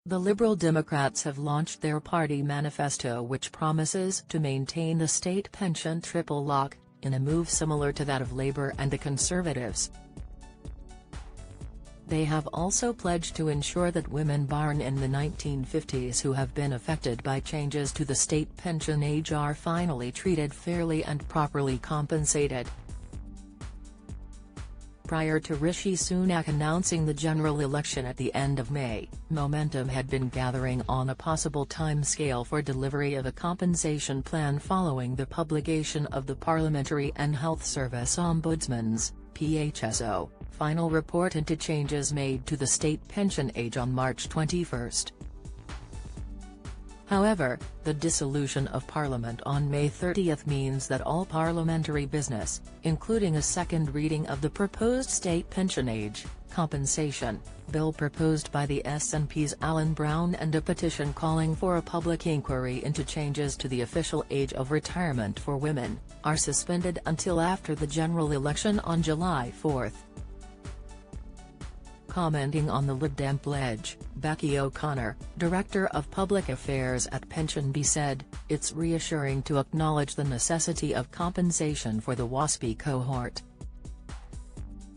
The Liberal Democrats have launched their party manifesto, which promises to maintain the state pension triple lock, in a move similar to that of Labour and the Conservatives. They have also pledged to ensure that women born in the 1950s who have been affected by changes to the state pension age are finally treated fairly and properly compensated. Prior to Rishi Sunak announcing the general election at the end of May, momentum had been gathering on a possible timescale for delivery of a compensation plan following the publication of the Parliamentary and Health Service Ombudsman's (PHSO) final report into changes made to the state pension age on March 21. However, the dissolution of Parliament on May 30 means that all parliamentary business, including a second reading of the proposed state pension age compensation bill proposed by the SNP's Alan Brown and a petition calling for a public inquiry into changes to the official age of retirement for women, are suspended until after the general election on July 4. Commenting on the Lib Dem pledge, Becky O'Connor, Director of Public Affairs at PensionBee said, "It's reassuring to acknowledge the necessity of compensation for the WASPI cohort.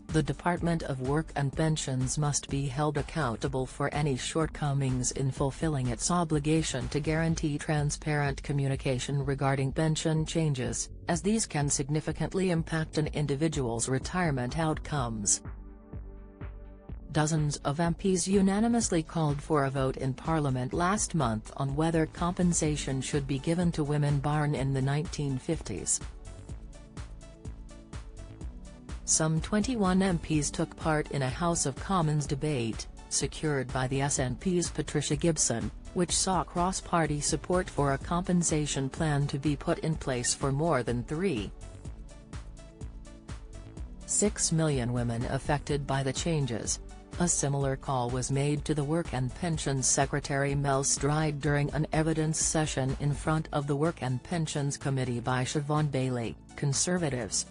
The Department of Work and Pensions must be held accountable for any shortcomings in fulfilling its obligation to guarantee transparent communication regarding pension changes, as these can significantly impact an individual's retirement outcomes." Dozens of MPs unanimously called for a vote in Parliament last month on whether compensation should be given to women born in the 1950s. Some 21 MPs took part in a House of Commons debate, secured by the SNP's Patricia Gibson, which saw cross-party support for a compensation plan to be put in place for more than 3.6 million women affected by the changes. A similar call was made to the Work and Pensions Secretary Mel Stride during an evidence session in front of the Work and Pensions Committee by Siobhan Bailey, Conservatives.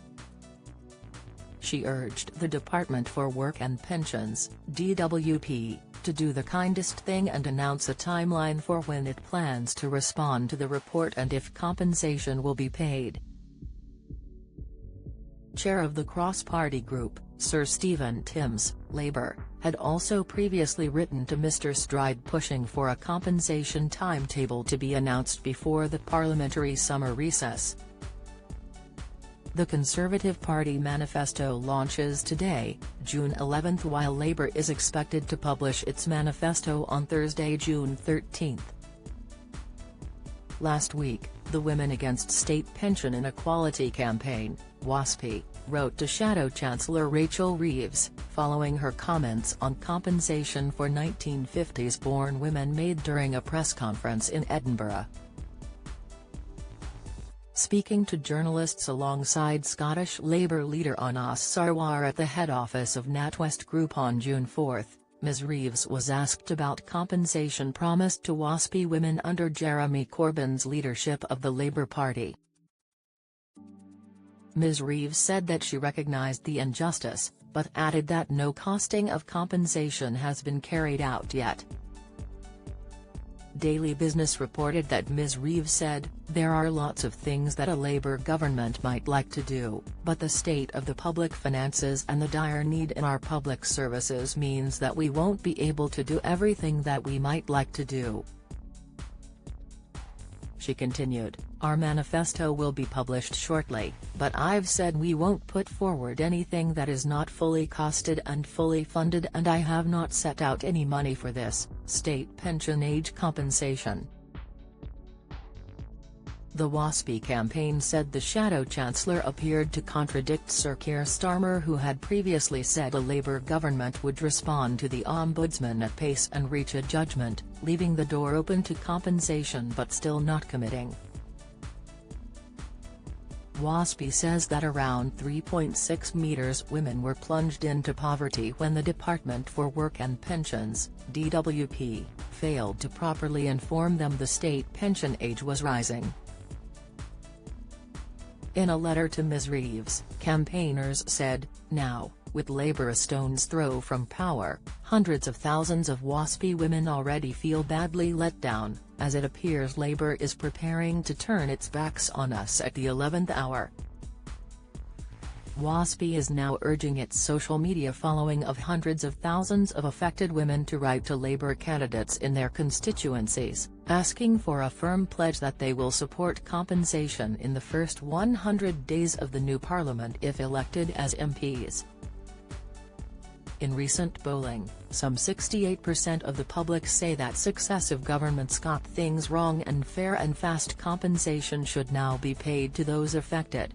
She urged the Department for Work and Pensions (DWP) to do the kindest thing and announce a timeline for when it plans to respond to the report and if compensation will be paid. Chair of the cross-party group, Sir Stephen Timms, Labour, had also previously written to Mr Stride pushing for a compensation timetable to be announced before the parliamentary summer recess. The Conservative Party manifesto launches today, June 11, while Labour is expected to publish its manifesto on Thursday, June 13. Last week, the Women Against State Pension Inequality campaign, WASPI, wrote to Shadow Chancellor Rachel Reeves, following her comments on compensation for 1950s-born women made during a press conference in Edinburgh. Speaking to journalists alongside Scottish Labour leader Anas Sarwar at the head office of NatWest Group on June 4, Ms Reeves was asked about compensation promised to WASPI women under Jeremy Corbyn's leadership of the Labour Party. Ms Reeves said that she recognised the injustice, but added that no costing of compensation has been carried out yet. Daily Business reported that Ms Reeves said, "There are lots of things that a Labour government might like to do, but the state of the public finances and the dire need in our public services means that we won't be able to do everything that we might like to do." She continued, "Our manifesto will be published shortly, but I've said we won't put forward anything that is not fully costed and fully funded, and I have not set out any money for this state pension age compensation." The WASPI campaign said the Shadow Chancellor appeared to contradict Sir Keir Starmer, who had previously said a Labour government would respond to the Ombudsman at pace and reach a judgment, leaving the door open to compensation but still not committing. WASPI says that around 3.6 million women were plunged into poverty when the Department for Work and Pensions (DWP) failed to properly inform them the state pension age was rising. In a letter to Ms Reeves, campaigners said, "Now, with Labour a stone's throw from power, hundreds of thousands of WASPI women already feel badly let down, as it appears Labour is preparing to turn its backs on us at the 11th hour. WASPI is now urging its social media following of hundreds of thousands of affected women to write to Labour candidates in their constituencies, asking for a firm pledge that they will support compensation in the first 100 days of the new parliament if elected as MPs. In recent polling, some 68% of the public say that successive governments got things wrong and fair and fast compensation should now be paid to those affected.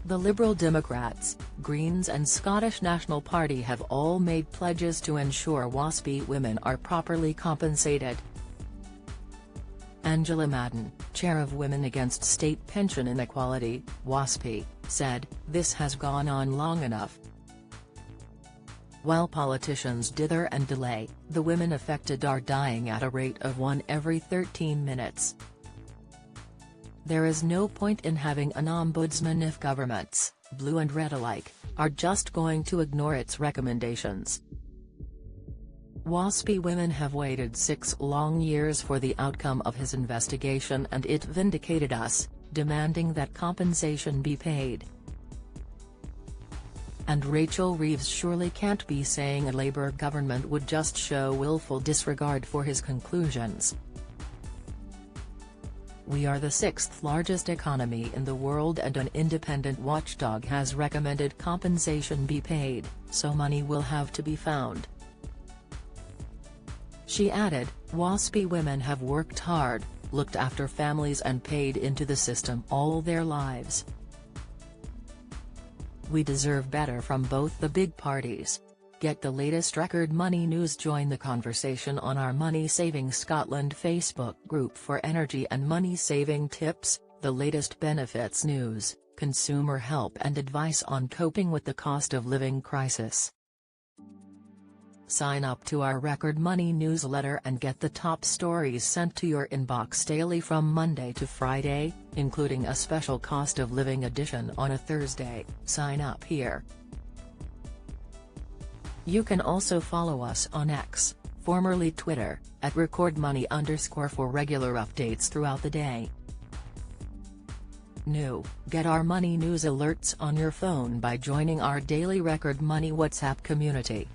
The Liberal Democrats, Greens and Scottish National Party have all made pledges to ensure WASPI women are properly compensated. Angela Madden, chair of Women Against State Pension Inequality, WASPI, said, "This has gone on long enough. While politicians dither and delay, the women affected are dying at a rate of 1 every 13 minutes. There is no point in having an ombudsman if governments, blue and red alike, are just going to ignore its recommendations." WASPI women have waited 6 long years for the outcome of his investigation and it vindicated us, demanding that compensation be paid. And Rachel Reeves surely can't be saying a Labour government would just show willful disregard for his conclusions. "We are the 6th largest economy in the world and an independent watchdog has recommended compensation be paid, so money will have to be found." She added, "WASPI women have worked hard, looked after families and paid into the system all their lives. We deserve better from both the big parties." Get the latest record money news. Join the conversation on our Money Saving Scotland Facebook group for energy and money saving tips, the latest benefits news, consumer help and advice on coping with the cost of living crisis. Sign up to our Record Money newsletter and get the top stories sent to your inbox daily from Monday to Friday, including a special cost of living edition on a Thursday. Sign up here. You can also follow us on X, formerly Twitter, at @recordmoney_ for regular updates throughout the day. New, get our money news alerts on your phone by joining our daily Record Money WhatsApp community.